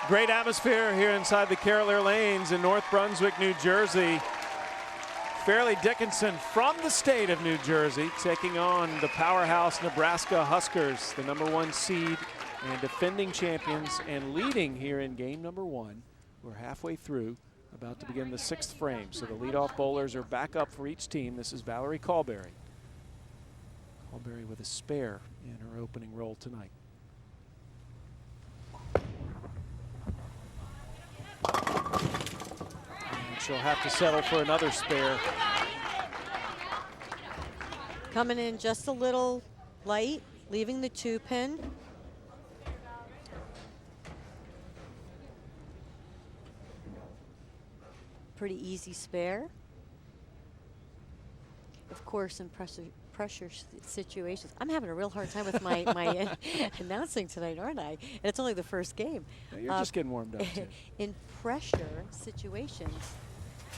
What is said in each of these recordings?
Great atmosphere here inside the Carolier Lanes in North Brunswick, New Jersey. Fairleigh Dickinson from the state of New Jersey taking on the powerhouse Nebraska Huskers, the #1 seed and defending champions, and leading here in game number 1. We're halfway through, about to begin the 6th frame. So the leadoff bowlers are back up for each team. This is Valerie Calberry. Calberry with a spare in her opening role tonight. And she'll have to settle for another spare. Coming in just a little light, leaving the 2-pin. Pretty easy spare. Of course, in pressure situations. I'm having a real hard time with my announcing tonight, aren't I? And it's only the first game. Yeah, you're just getting warmed up too. In pressure situations,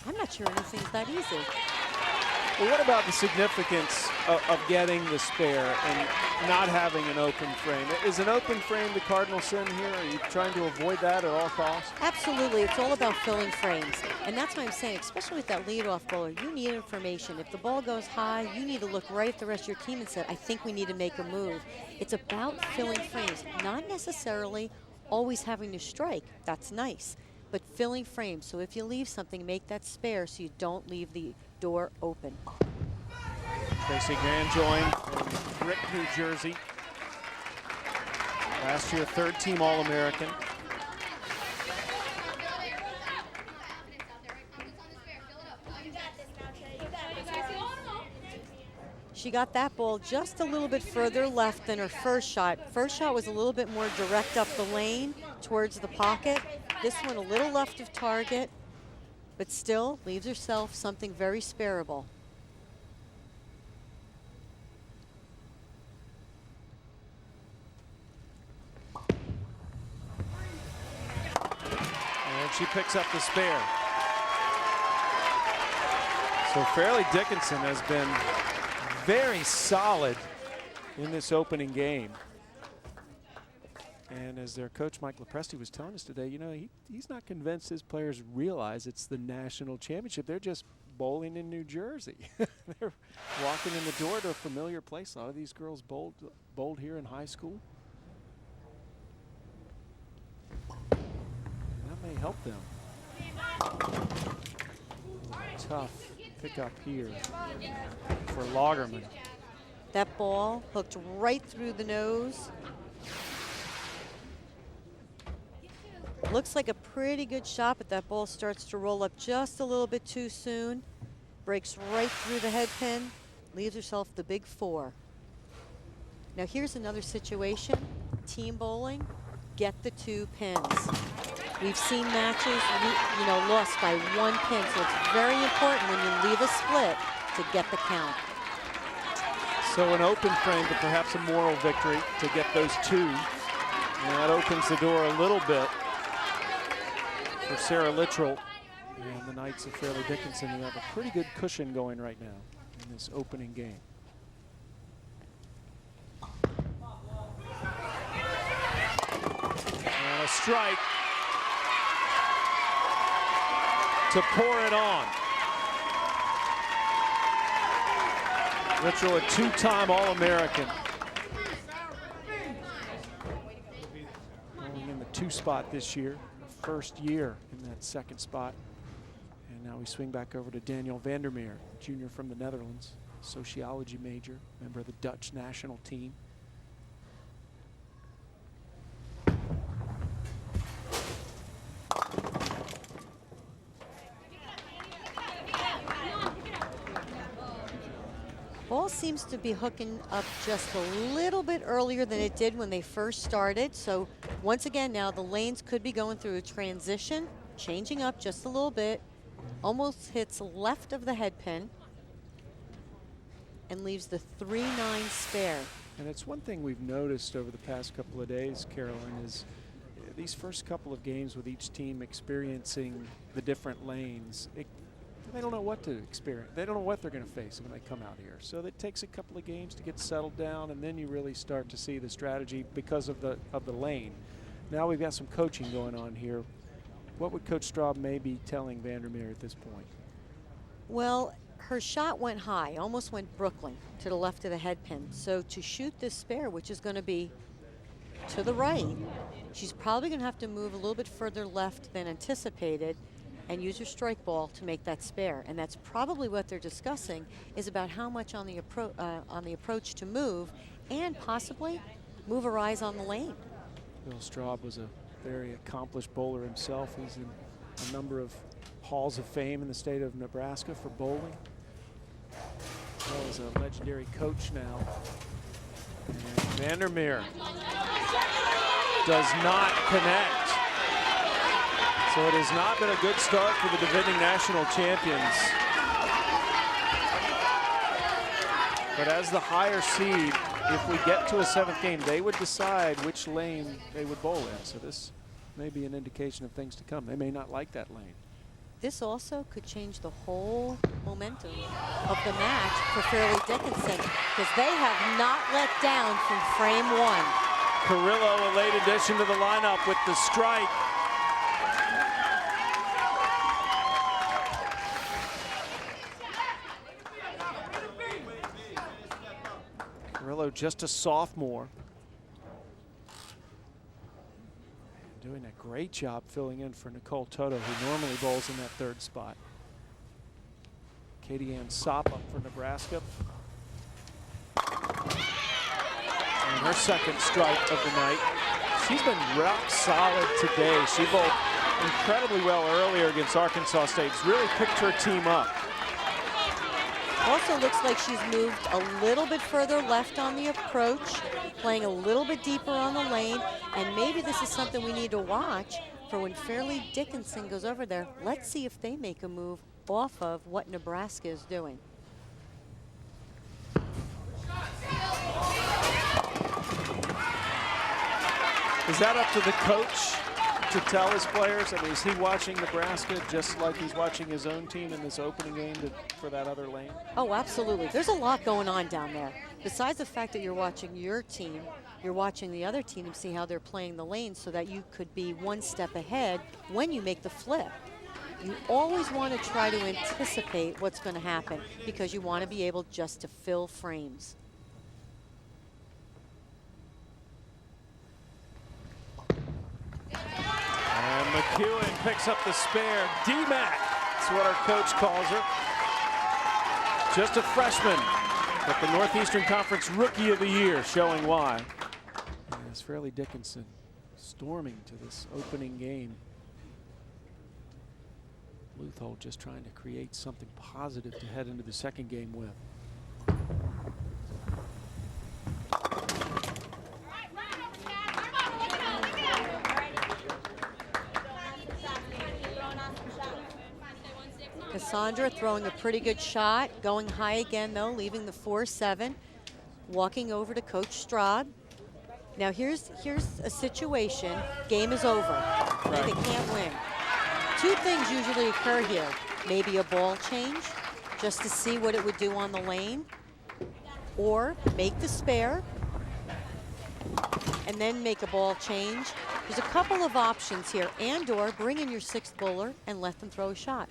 I'm not sure anything's that easy. Well, what about the significance of getting the spare and not having an open frame? Is an open frame the cardinal sin here? Are you trying to avoid that at all costs? Absolutely. It's all about filling frames. And that's what I'm saying, especially with that leadoff bowler, you need information. If the ball goes high, you need to look right at the rest of your team and say, I think we need to make a move. It's about filling frames, not necessarily always having to strike. That's nice. But filling frames. So if you leave something, make that spare so you don't leave the door open. Tracy Ganjoin from Brick, New Jersey. Last year, 3rd-team All-American. She got that ball just a little bit further left than her first shot. First shot was a little bit more direct up the lane towards the pocket. This one a little left of target, but still leaves herself something very spareable. And she picks up the spare. So Fairleigh Dickinson has been very solid in this opening game. And as their coach, Mike Lepresti, was telling us today, you know, he's not convinced his players realize it's the national championship. They're just bowling in New Jersey. They're walking in the door to a familiar place. A lot of these girls bowled here in high school. And that may help them. Tough pickup here for Laugerman. That ball hooked right through the nose. Looks like a pretty good shot, but that ball starts to roll up just a little bit too soon. Breaks right through the head pin, leaves herself the big 4. Now here's another situation. Team bowling, get the 2 pins. We've seen matches, lost by 1 pin, so it's very important when you leave a split to get the count. So an open frame, but perhaps a moral victory to get those 2. And that opens the door a little bit for Sara Litteral and the Knights of Fairleigh Dickinson, who have a pretty good cushion going right now in this opening game. And a strike to pour it on. Litteral, a 2-time All-American. Going in the 2 spot this year. First year in that 2nd spot. And now we swing back over to Danielle Van de Meer, junior from the Netherlands, sociology major, member of the Dutch national team. Ball seems to be hooking up just a little bit earlier than it did when they first started. So once again, now the lanes could be going through a transition, changing up just a little bit. Almost hits left of the head pin and leaves the 3-9 spare. And it's one thing we've noticed over the past couple of days, Carolyn, is these first couple of games with each team experiencing the different lanes. They don't know what to experience. They don't know what they're going to face when they come out here. So it takes a couple of games to get settled down, and then you really start to see the strategy because of the lane. now we've got some coaching going on here. What would Coach Straub may be telling Van de Meer at this point? Well, her shot went high, almost went Brooklyn to the left of the head pin. So to shoot this spare, which is going to be to the right, she's probably going to have to move a little bit further left than anticipated and use her strike ball to make that spare. And that's probably what they're discussing, is about how much on the approach to move, and possibly move her eyes on the lane. Bill Straub was a very accomplished bowler himself. He's in a number of halls of fame in the state of Nebraska for bowling. As well as a legendary coach now. And Van de Meer does not connect. So it has not been a good start for the defending national champions. But as the higher seed, if we get to a 7th game, they would decide which lane they would bowl in. So this may be an indication of things to come. They may not like that lane. This also could change the whole momentum of the match for Fairleigh Dickinson, because they have not let down from frame 1. Carrillo, a late addition to the lineup with the strike. Carrillo, just a sophomore. Doing a great job filling in for Nicole Toto, who normally bowls in that 3rd spot. Ann Sopp up for Nebraska. And her 2nd strike of the night. She's been rock solid today. She bowled incredibly well earlier against Arkansas State. She's really picked her team up. Also looks like she's moved a little bit further left on the approach, playing a little bit deeper on the lane, and maybe this is something we need to watch for when Fairleigh Dickinson goes over there. Let's see if they make a move off of what Nebraska is doing. Is that up to the coach to tell his players? I mean, is he watching Nebraska just like he's watching his own team in this opening game for that other lane? Oh, absolutely. There's a lot going on down there. Besides the fact that you're watching your team, you're watching the other team and see how they're playing the lane so that you could be one step ahead when you make the flip. You always want to try to anticipate what's going to happen, because you want to be able just to fill frames. And McEwan picks up the spare. D-Mac, that's what our coach calls her. Just a freshman, but the Northeastern Conference Rookie of the Year, showing why. As Fairleigh Dickinson storming to this opening game. Leuthold just trying to create something positive to head into the 2nd game with. Cassandra throwing a pretty good shot, going high again though, leaving the 4-7, walking over to Coach Straub. Now here's a situation, game is over, right. They can't win. 2 things usually occur here. Maybe a ball change, just to see what it would do on the lane, or make the spare, and then make a ball change. There's a couple of options here, and/or bring in your 6th bowler and let them throw a shot.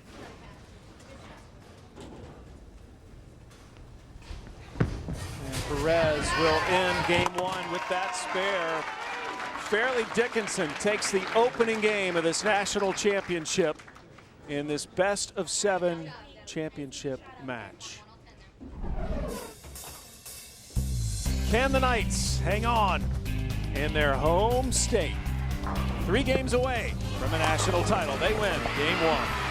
Perez will end game 1 with that spare. Fairleigh Dickinson takes the opening game of this national championship in this best-of-7 championship match. Can the Knights hang on in their home state? 3 games away from a national title. They win game 1.